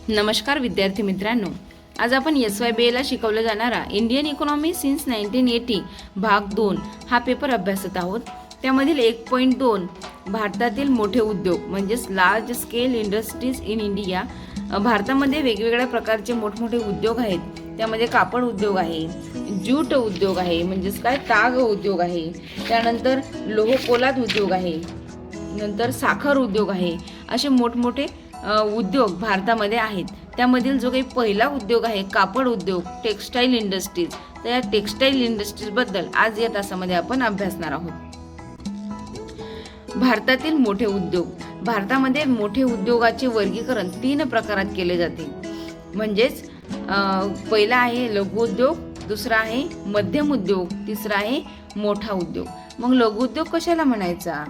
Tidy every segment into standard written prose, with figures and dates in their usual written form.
नमस्कार विद्यार्थी मित्रांनो, आज आपण SYBA ला शिकवला जाणारा इंडियन इकॉनॉमी सिन्स 1980 भाग 2 हा पेपर अभ्यासत आहोत. त्यामधील 1.2 भारतातील मोठे उद्योग म्हणजेच large scale industries in India. भारतामध्ये वेगवेगळ्या प्रकारचे मोठमोठे उद्योग आहेत. त्यामध्ये कापड उद्योग आहे, ज्यूट उद्योग आहे म्हणजेच काय ताग उद्योग आहे, त्यानंतर लोह पोलाद उद्योग आहे, नंतर साखर उद्योग आहे. असे मोठमोठे उद्योग भारतामध्ये आहेत. त्यामधील जो काही पहिला उद्योग आहे कापड उद्योग, टेक्स्टाईल इंडस्ट्रीज, तर या टेक्स्टाईल इंडस्ट्रीजबद्दल आज या तासामध्ये आपण अभ्यासणार आहोत. भारतातील मोठे उद्योग. भारतामध्ये मोठे उद्योगाचे वर्गीकरण 3 प्रकारात केले जाते. म्हणजेच पहिला आहे लघु उद्योग, दुसरा आहे मध्यम उद्योग, तिसरा आहे मोठा उद्योग. मग लघु उद्योग कशाला म्हणायचा,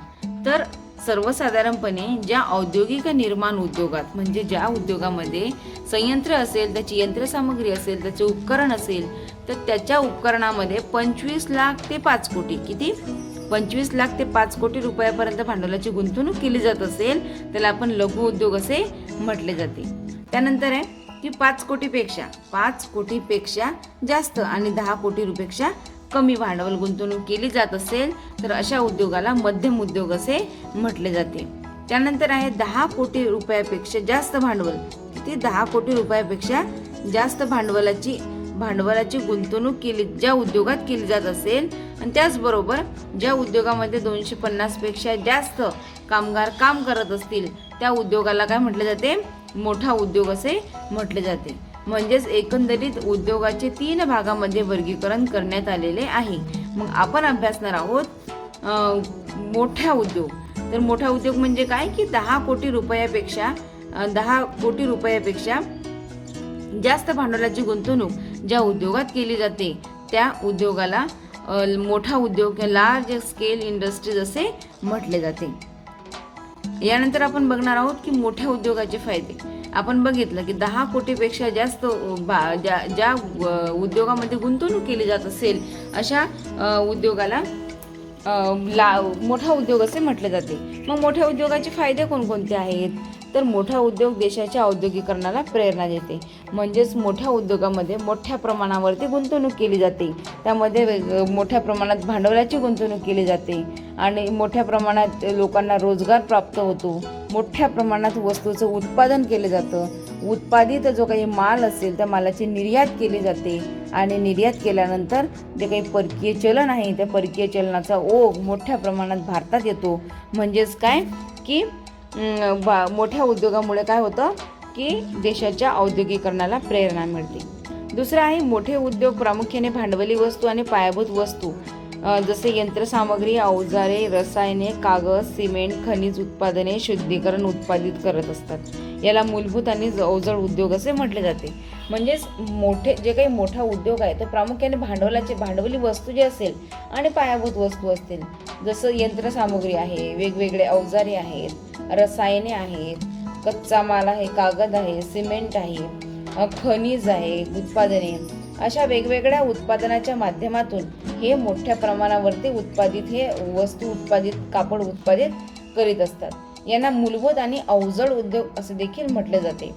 तर सर्वसाधारणपणे ज्या औद्योगिक निर्माण उद्योगात म्हणजे ज्या उद्योगामध्ये संयंत्र असेल, त्याची यंत्रसामग्री असेल, त्याचे उपकरण असेल, तर त्याच्या उपकरणामध्ये 25 लाख ते 5 कोटी, किती 25 लाख ते 5 कोटी रुपयापर्यंत भांडवलाची गुंतवणूक केली जात असेल त्याला आपण लघु उद्योग असे म्हटले जाते. त्यानंतर आहे की 5 कोटीपेक्षा जास्त आणि 10 कोटी रुपयापेक्षा कमी भांडवल गुंतवणूक केली जात असेल तर अशा उद्योगाला मध्यम उद्योग असे म्हटले जाते. त्यानंतर आहे 10 कोटी रुपयापेक्षा जास्त भांडवल, किती 10 कोटी रुपयापेक्षा जास्त भांडवलाची गुंतवणूक केली ज्या उद्योगात केली जात असेल आणि त्याचबरोबर ज्या उद्योगामध्ये 250 पेक्षा जास्त कामगार काम करत असतील त्या उद्योगाला काय म्हटले जाते, मोठा उद्योग असे म्हटले जाते. म्हणजेच एकंदरीत उद्योगाचे 3 भागामध्ये वर्गीकरण करण्यात आलेले आहे. मग आपण अभ्यासणार आहोत मोठा उद्योग. तर मोठा उद्योग म्हणजे काय की 10 कोटी रुपयापेक्षा जास्त भांडवलाची गुंतवणूक ज्या उद्योगात केली जाते त्या उद्योगाला मोठा उद्योग, लार्ज स्केल इंडस्ट्रीज असे म्हटले जाते. यानंतर आपण बघणार आहोत की मोठ्या उद्योगाचे फायदे. आपण बघितलं की 10 कोटीपेक्षा जास्त ज्या उद्योगामध्ये गुंतवणूक केली जात असेल अशा उद्योगाला मोठा उद्योग असे म्हटले जाते. मग मोठ्या उद्योगाचे फायदे कोणकोणते आहेत, तर मोठा उद्योग देशाच्या औद्योगिकरणाला प्रेरणा देते. म्हणजेच मोठ्या उद्योगामध्ये मोठ्या प्रमाणावरती गुंतवणूक केली जाते, त्यामध्ये मोठ्या प्रमाणात भांडवलाची गुंतवणूक केली जाते आणि मोठ्या प्रमाणात लोकांना रोजगार प्राप्त होतो. मोठ्या प्रमाणात वस्तूचं उत्पादन केलं जातं. उत्पादित जो काही माल असेल त्या मालाची निर्यात केली जाते आणि निर्यात केल्यानंतर जे काही परकीय चलन आहे त्या परकीय चलनाचा ओघ मोठ्या प्रमाणात भारतात येतो. म्हणजेच काय की मोठ्या उद्योगामुळे काय होतं की देशाच्या औद्योगिकरणाला प्रेरणा मिळते. दुसरं आहे मोठे उद्योग प्रामुख्याने भांडवली वस्तू आणि पायाभूत वस्तू जसे यंत्रसामग्री, अवजारे, रसायने, कागद, सिमेंट, खनिज उत्पादने, शुद्धीकरण उत्पादित करत असतात. याला मूलभूत आणि अवजड उद्योग असे म्हटले जाते. म्हणजेच जे काही मोठा उद्योग आहे तो प्रामुख्याने भांडवली वस्तू जे असेल आणि पायाभूत वस्तू असतील जसं यंत्रसामग्री आहे, वेगवेगळे अवजारे आहेत, रसायने आहेत, कच्चा माल आहे, कागद आहे, सिमेंट आहे, खनिज आहे, उत्पादने, अशा वेगवेगळ्या उत्पादनाच्या माध्यमातून हे मोठ्या प्रमाणावरती कापड उत्पादित करीत असतात. यांना मूलभूत आणि अवजड उद्योग असे देखील म्हटले जाते.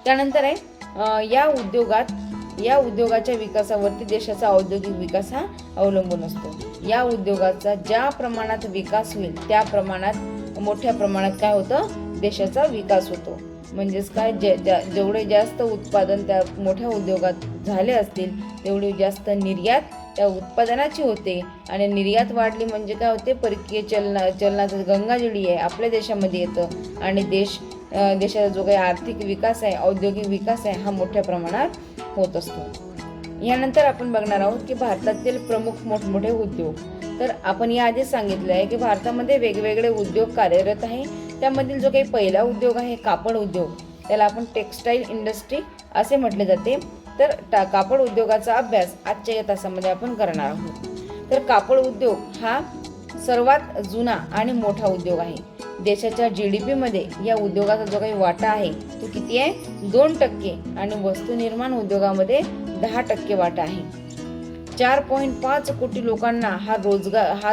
त्यानंतर आहे या उद्योगाच्या विकासावरती देशाचा औद्योगिक विकास हा अवलंबून असतो. या उद्योगाचा ज्या प्रमाणात विकास होईल त्या प्रमाणात मोठ्या प्रमाणात काय होतं, देशाचा विकास होतो. म्हणजेच काय जेवढे जास्त उत्पादन त्या मोठ्या उद्योगात झाले असतील तेवढी जास्त निर्यात त्या उत्पादनाची होते आणि निर्यात वाढली म्हणजे काय होते, परकीय चलनाचं गंगाजळी आहे आपल्या देशामध्ये येतं आणि देशाचा जो काही आर्थिक विकास आहे, औद्योगिक विकास आहे हा मोठ्या प्रमाणात होत असतो. यानंतर आपण बघणार आहोत की भारतातील प्रमुख मोठमोठे उद्योग. तर आपण याआधीच सांगितलं आहे की भारतामध्ये वेगवेगळे उद्योग कार्यरत आहे. त्यामधील जो काही पहिला उद्योग आहे कापड उद्योग, त्याला आपण टेक्स्टाईल इंडस्ट्री असे म्हटले जाते. तर कापड उद्योगाचा अभ्यास आजच्या या तासामध्ये आपण करणार आहोत. तर कापड उद्योग हा सर्वात जुना आणि मोठा उद्योग आहे. देशाच्या GDP मध्ये या उद्योगाचा जो काही वाटा आहे तो किती आहे, 2% आणि वस्तू निर्माण उद्योगामध्ये 10% वाटा आहे. 4.5 कोटी लोकांना हा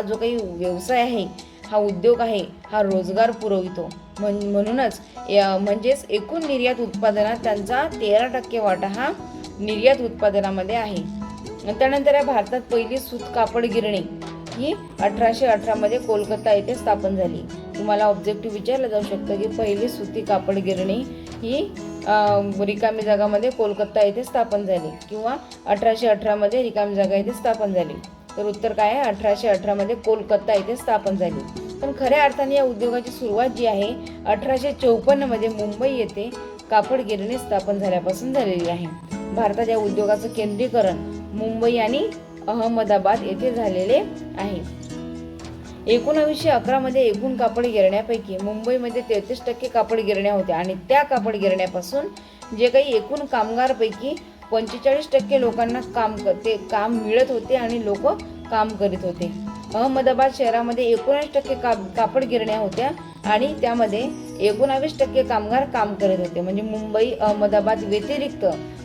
जो काही व्यवसाय आहे, हा उद्योग आहे, हा रोजगार पुरवितो. म्हणूनच म्हणजेच एकूण निर्यात उत्पादनात त्यांचा 13% वाटा हा निर्यात उत्पादनामध्ये आहे. त्यानंतर या भारतात पहिली सूत कापड गिरणी ही 1818 मध्ये कोलकाता येथे स्थापन झाली. तुम्हाला ऑब्जेक्टिव्ह विचारलं जाऊ शकतं की पहिली सुती कापड गिरणी ही रिकामी जागामध्ये कोलकाता येथे स्थापन झाली किंवा 1818 मध्ये रिकामी जागा येथे स्थापन झाली. तर उत्तर काय आहे? 1818 मध्ये कोलकाता येथे स्थापन झाली. पण खऱ्या अर्थाने या उद्योगाची सुरुवात जी आहे 1854 मध्ये मुंबई येथे कापड गिरणी स्थापन झाल्यापासून झालेली आहे. भारतात या उद्योगाचं केंद्रीकरण मुंबई आणि अहमदाबाद येथे झालेले आहे. 1911 मध्ये एकूण कापड गिरण्यापैकी मुंबईमध्ये 33% कापड गिरण्या होत्या आणि त्या कापड गिरण्यापासून जे काही एकूण कामगारपैकी 45% लोकांना काम मिळत होते आणि लोक काम करीत होते. अहमदाबाद शहरामध्ये 19% कापड गिरण्या होत्या आणि त्यामध्ये 19% कामगार काम करत होते. म्हणजे मुंबई अहमदाबाद व्यतिरिक्त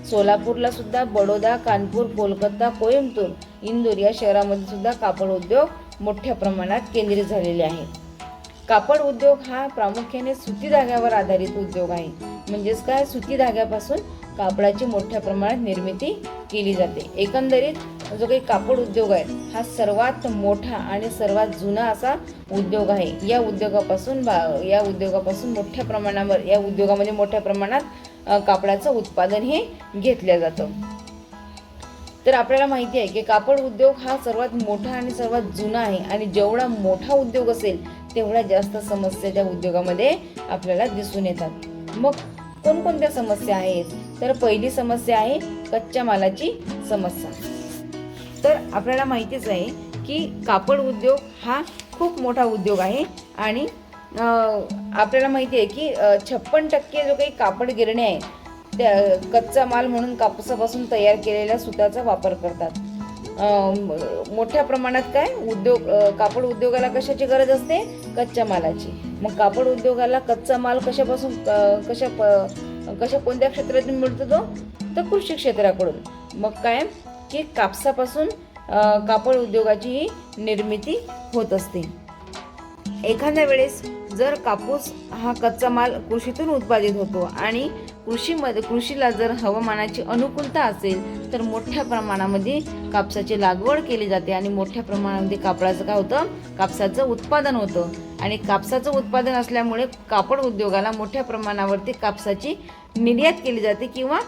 सोलापूरला सुद्धा बडोदा, कानपूर, कोलकाता, कोइंबतूर, इंदूर या शहरामध्ये सुद्धा कापड उद्योग मोठ्या प्रमाणात केंद्रित झालेले आहे. कापड उद्योग हा प्रामुख्याने सुती धाग्यावर आधारित उद्योग आहे. म्हणजेच काय? सुती धाग्यापासून कापडाची मोठ्या प्रमाणात निर्मिती केली जाते. एकंदरीत जो काही कापड उद्योग आहे हा सर्वात मोठा आणि सर्वात जुना असा उद्योग आहे. या उद्योगापासून मोठ्या प्रमाणावर या उद्योगामध्ये मोठ्या प्रमाणात कापडाचं उत्पादन हे घेतलं जातं. तर आपल्याला माहिती आहे की कापड उद्योग हा सर्वात मोठा आणि सर्वात जुना आहे आणि जेवढा मोठा उद्योग असेल तेवढ्या जास्त समस्या त्या उद्योगामध्ये आपल्याला दिसून येतात. मग कोणकोणत्या समस्या आहेत? तर पहिली समस्या आहे कच्च्या मालाची समस्या. तर आपल्याला माहितीच आहे की कापड उद्योग हा खूप मोठा उद्योग आहे आणि आपल्याला माहिती आहे की 56% जो काही कापड गिरण्या आहे त्या कच्चा माल म्हणून कापसापासून तयार केलेल्या सुताचा वापर करतात. मोठ्या प्रमाणात कापड उद्योगाला कशाची गरज असते? कच्च्या मालाची. मग कापड उद्योगाला कच्चा माल कोणत्या क्षेत्रातून मिळतो तो? तर कृषी क्षेत्राकडून. मग काय की कापसापासून कापड उद्योगाची ही निर्मिती होत असते. एखाद्या वेळेस जर कापूस हा कच्चा माल कृषीतून उत्पादित होतो आणि कृषीला जर हवामानाची अनुकूलता असेल तर मोठ्या प्रमाणामध्ये कापसाची लागवड केली जाते आणि मोठ्या प्रमाणामध्ये कापसाचं उत्पादन होतं आणि कापसाचं उत्पादन असल्यामुळे कापड उद्योगाला मोठ्या प्रमाणावरती कापसाची निर्यात केली जाते किंवा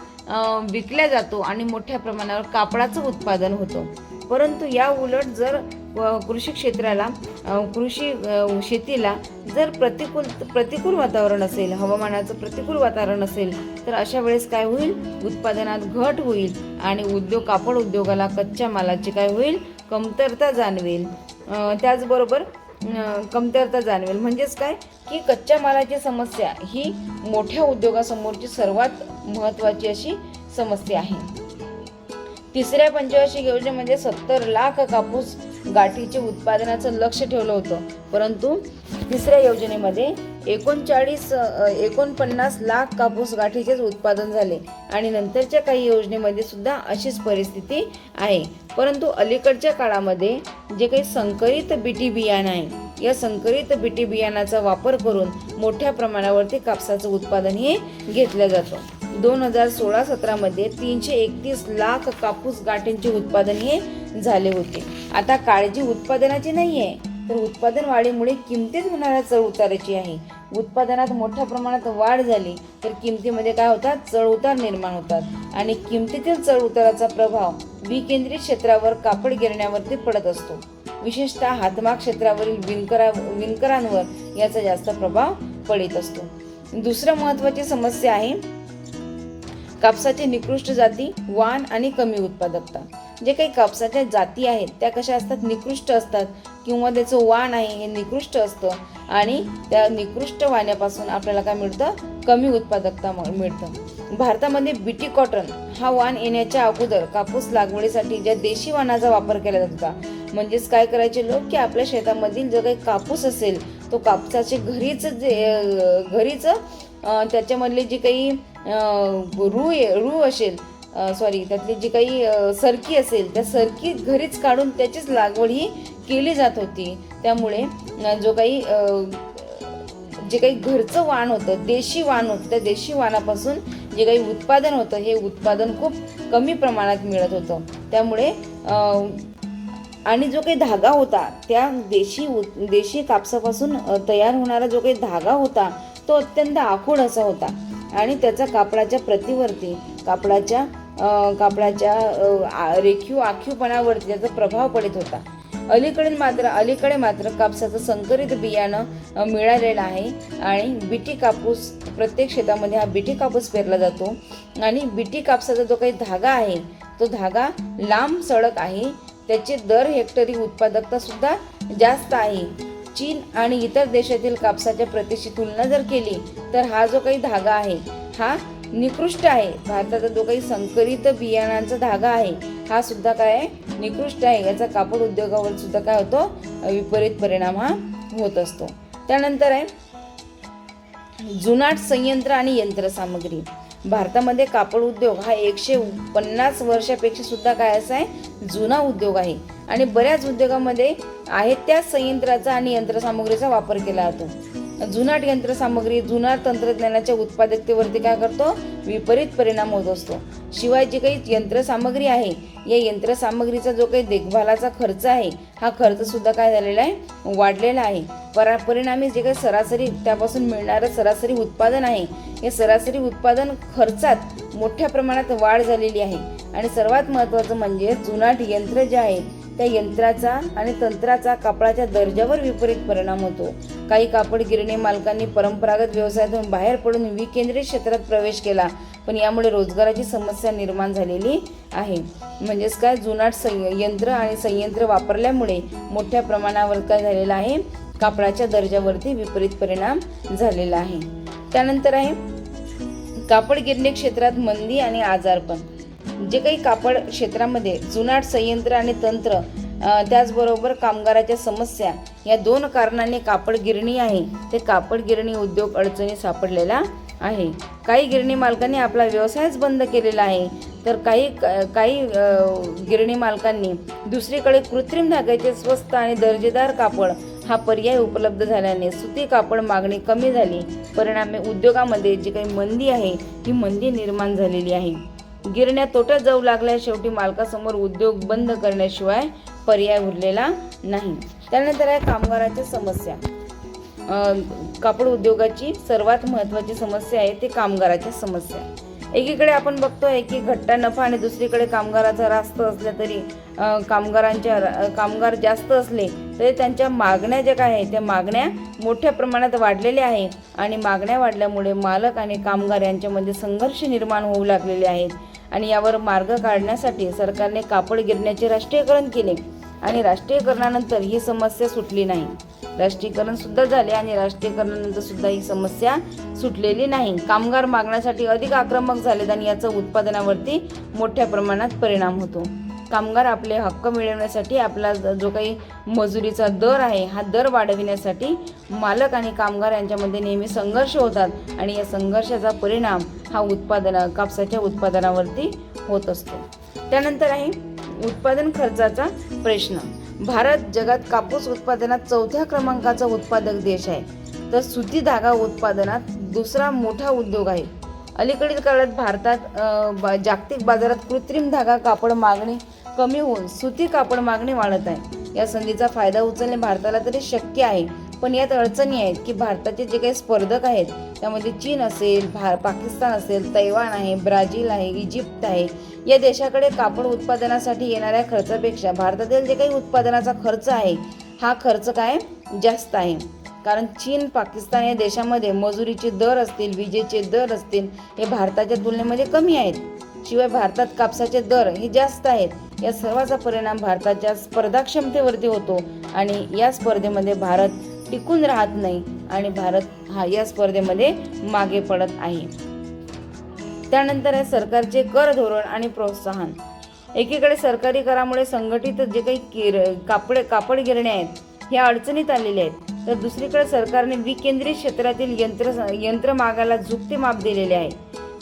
विकल्या जातो आणि मोठ्या प्रमाणावर कापडाचं उत्पादन होतं. परंतु या उलट जर शेतीला जर प्रतिकूल वातावरण असेल, हवामानाचं प्रतिकूल वातावरण असेल तर अशा वेळेस काय होईल? उत्पादनात घट होईल आणि कापड उद्योगाला कच्च्या मालाची काय होईल? कमतरता जाणवेल. त्याचबरोबर कमतरता जाणवेल म्हणजेच काय की कच्च्या मालाची समस्या ही मोठ्या उद्योगासमोरची सर्वात महत्त्वाची अशी समस्या आहे. तिसऱ्या पंचवार्षिक योजनेमध्ये 70 लाख कापूस गाठीचे उत्पादनाचं लक्ष ठेवलं होतं, परंतु तिसऱ्या योजनेमध्ये 49 लाख कापूस गाठीचेच उत्पादन झाले आणि नंतरच्या काही योजनेमध्ये सुद्धा अशीच परिस्थिती आहे. परंतु अलीकडच्या काळामध्ये जे काही संकरित बीटी बियाणं आहे या संकरित बीटी बियाणाचा वापर करून मोठ्या प्रमाणावरती कापसाचं उत्पादन हे घेतलं जातं. 2016-17 मध्ये 331 लाख कापूस गाठींचे उत्पादन हे झाले होते. आता काळजी उत्पादनाची नाही आहे तर उत्पादन वाढीमुळे किमतीत होणाऱ्या चढ उताराची आहे. उत्पादनात मोठ्या प्रमाणात वाढ झाली तर किमतीमध्ये काय होतात? चढ उतार निर्माण होतात आणि किमतीतील चढ उताराचा प्रभाव विकेंद्रित क्षेत्रावर कापड गिरण्यावरती पडत असतो. विशेषतः हातमाग क्षेत्रावरील विणकरांवर याचा जास्त प्रभाव पडत असतो. दुसरं महत्त्वाची समस्या आहे कापसाची निकृष्ट जाती, वाण आणि कमी उत्पादकता. जे काही कापसाच्या जाती आहेत त्या कशा असतात? निकृष्ट असतात किंवा त्याचं वाण आहे हे निकृष्ट असतं आणि त्या निकृष्ट वाण्यापासून आपल्याला काय मिळतं? कमी उत्पादकता मिळतं. भारतामध्ये बीटी कॉटन हा वाण येण्याच्या अगोदर कापूस लागवडीसाठी ज्या देशी वाणाचा वापर केला जात होता. म्हणजेच काय करायचे लोक की आपल्या शेतामधील जो काही कापूस असेल तो कापसाचे घरीच त्याच्यामधली जी काही त्यातली जी काही सरकी असेल त्या सरकी घरीच काढून त्याचीच लागवड ही केली जात होती. त्यामुळे जे काही घरचं वाण होतं, देशी वाण होतं, त्या देशी वाणापासून जे काही उत्पादन होतं हे उत्पादन खूप कमी प्रमाणात मिळत होतं. त्यामुळे आणि जो काही धागा होता त्या देशी कापसापासून तयार होणारा जो काही धागा होता तो अत्यंत आखूड असा होता आणि त्याचा कापडाच्या प्रतिवरती कापडाच्या रेखीव आखीवपणावरती त्याचा प्रभाव पडत होता. अलीकडे मात्र कापसाचं संकरित बियाणं मिळालेलं आहे आणि बीटी कापूस प्रत्येक शेतामध्ये हा बीटी कापूस पेरला जातो आणि बीटी कापसाचा जो काही धागा आहे तो धागा लांब सडक आहे. त्याचे दर हेक्टरी उत्पादकता सुद्धा जास्त आहे. चीन आणि इतर देशातील कापसाच्या प्रतीची तुलना जर केली तर हा जो काही धागा आहे हा निकृष्ट आहे. भारताचा जो काही संकरित बियाणांचा धागा आहे हा सुद्धा काय आहे, निकृष्ट आहे. याचा कापड उद्योगावर सुद्धा काय होतो, विपरीत परिणाम हा होत असतो. त्यानंतर आहे जुनाट संयंत्र आणि यंत्रसामग्री. भारतामध्ये कापड उद्योग हा 150 वर्षापेक्षा सुद्धा काय असा आहे, जुना उद्योग आहे आणि बऱ्याच उद्योगामध्ये आहे त्याच संयंत्राचा आणि यंत्रसामग्रीचा वापर केला जातो. जुनाट यंत्रसामग्री जुनाट तंत्रज्ञानाच्या उत्पादकतेवरती काय करतो, विपरीत परिणाम होत असतो. शिवाय जी काही यंत्रसामग्री आहे या यंत्रसामग्रीचा जो काही देखभालाचा खर्च आहे हा खर्च सुद्धा काय झालेला आहे, वाढलेला आहे. परिणामी जे काही सरासरी त्यापासून मिळणारं सरासरी उत्पादन आहे या सरासरी उत्पादन खर्चात मोठ्या प्रमाणात वाढ झालेली आहे. आणि सर्वात महत्त्वाचं म्हणजे जुनाट यंत्र जे आहे त्या यंत्राचा आणि तंत्राचा कापडाच्या दर्जावर विपरीत परिणाम होतो. काही कापड गिरणी मालकांनी परंपरागत व्यवसायातून बाहेर पडून विकेंद्रित क्षेत्रात प्रवेश केला, पण यामुळे रोजगाराची समस्या निर्माण झालेली आहे. म्हणजेच काय, जुनाट यंत्र आणि संयंत्र वापरल्यामुळे मोठ्या प्रमाणावर काय झालेलं आहे, कापडाच्या दर्जावरती विपरीत परिणाम झालेला आहे. त्यानंतर आहे कापड गिरणी क्षेत्रात मंदी आणि आजारपण. जे काही कापड क्षेत्रामध्ये जुनाट संयंत्र आणि तंत्र त्याचबरोबर कामगाराच्या समस्या या दोन कारणांनी कापड गिरणी आहे ते कापड गिरणी उद्योग अडचणी सापडलेला आहे. काही गिरणी मालकांनी आपला व्यवसायच बंद केलेला आहे तर काही गिरणी मालकांनी दुसरीकडे कृत्रिम धाग्याचे स्वस्त आणि दर्जेदार कापड हा पर्याय उपलब्ध झाल्याने सुती कापड मागणी कमी झाली. परिणामी उद्योगामध्ये जी काही मंदी आहे ही मंदी निर्माण झालेली आहे. गिरण्या तोट्यात जाऊ लागल्या. शेवटी मालकासमोर उद्योग बंद करण्याशिवाय पर्याय उरलेला नाही. त्यानंतर आहे कामगाराच्या समस्या. कापड उद्योगाची सर्वात महत्त्वाची समस्या आहे ते कामगाराच्या समस्या. एकीकडे आपण बघतोय की घट्टा नफा आणि दुसरीकडे कामगाराचा रास्त असला तरी कामगार जास्त असले तरी त्यांच्या मागण्या ज्या काय आहे त्या मागण्या मोठ्या प्रमाणात वाढलेल्या आहे आणि मागण्या वाढल्यामुळे मालक आणि कामगार यांच्यामध्ये संघर्ष निर्माण होऊ लागलेले आहेत. आणि यावर मार्ग काढण्यासाठी सरकारने कापड गिरण्याचे राष्ट्रीयकरण केले आणि राष्ट्रीयकरणानंतर ही समस्या सुटली नाही. राष्ट्रीयकरण सुद्धा झाले आणि राष्ट्रीयकरणानंतर सुद्धा ही समस्या सुटलेली नाही. कामगार मागण्यासाठी अधिक आक्रमक झालेत आणि याचा उत्पादनावरती मोठ्या प्रमाणात परिणाम होतो. कामगार आपले हक्क मिळवण्यासाठी आपला जो काही मजुरीचा दर आहे हा दर वाढविण्यासाठी मालक आणि कामगार यांच्यामध्ये नेहमी संघर्ष होतात आणि या संघर्षाचा परिणाम हा कापसाच्या उत्पादनावरती होत असतो. त्यानंतर आहे उत्पादन खर्चाचा प्रश्न. भारत जगात कापूस उत्पादनात 4थ्या क्रमांकाचा उत्पादक देश आहे तर सुती धागा उत्पादनात दुसरा मोठा उद्योग आहे. अलीकडील काळात भारतात जागतिक बाजारात कृत्रिम धागा कापड मागणी कमी होऊन सुती कापड मागणी वाढत आहे. या संधीचा फायदा उचलणे भारताला तरी शक्य आहे, पण यात अडचणी आहेत की भारताचे जे काही स्पर्धक आहेत त्यामध्ये चीन असेल, पाकिस्तान असेल, तैवान आहे, ब्राझील आहे, इजिप्त आहे. या देशाकडे कापड उत्पादनासाठी येणाऱ्या खर्चापेक्षा भारतातील जे काही उत्पादनाचा खर्च आहे हा खर्च काय जास्त आहे. कारण चीन, पाकिस्तान या देशामध्ये मजुरीचे दर असतील, विजेचे दर असतील हे भारताच्या तुलनेमध्ये कमी आहेत. शिवाय भारतात कापसाचे दर हे जास्त आहेत. या सर्वाचा परिणाम भारताच्या स्पर्धाक्षमतेवरती होतो आणि या स्पर्धेमध्ये भारत टिकून राहत नाही आणि भारत हा या स्पर्धेमध्ये मागे पडत आहे. त्यानंतर आहे सरकारचे कर धोरण आणि प्रोत्साहन. एकीकडे सरकारी करामुळे संघटित जे काही कापड गिरण्या आहेत ह्या अडचणीत आलेल्या आहेत तर दुसरीकडे सरकारने विकेंद्रित क्षेत्रातील यंत्रमागाला झुकते माप दिलेले आहे,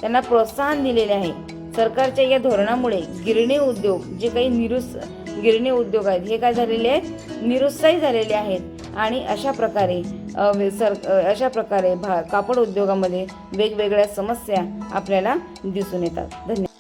त्यांना प्रोत्साहन दिलेले आहे. सरकारच्या या धोरणामुळे गिरणी उद्योग जे काही गिरणी उद्योग आहेत हे काय झालेले आहेत, निरुत्साही झालेले आहेत आणि अशा प्रकारे अशा प्रकारे कापड उद्योगामध्ये वेगवेगळ्या समस्या आपल्याला दिसून येतात. धन्यवाद.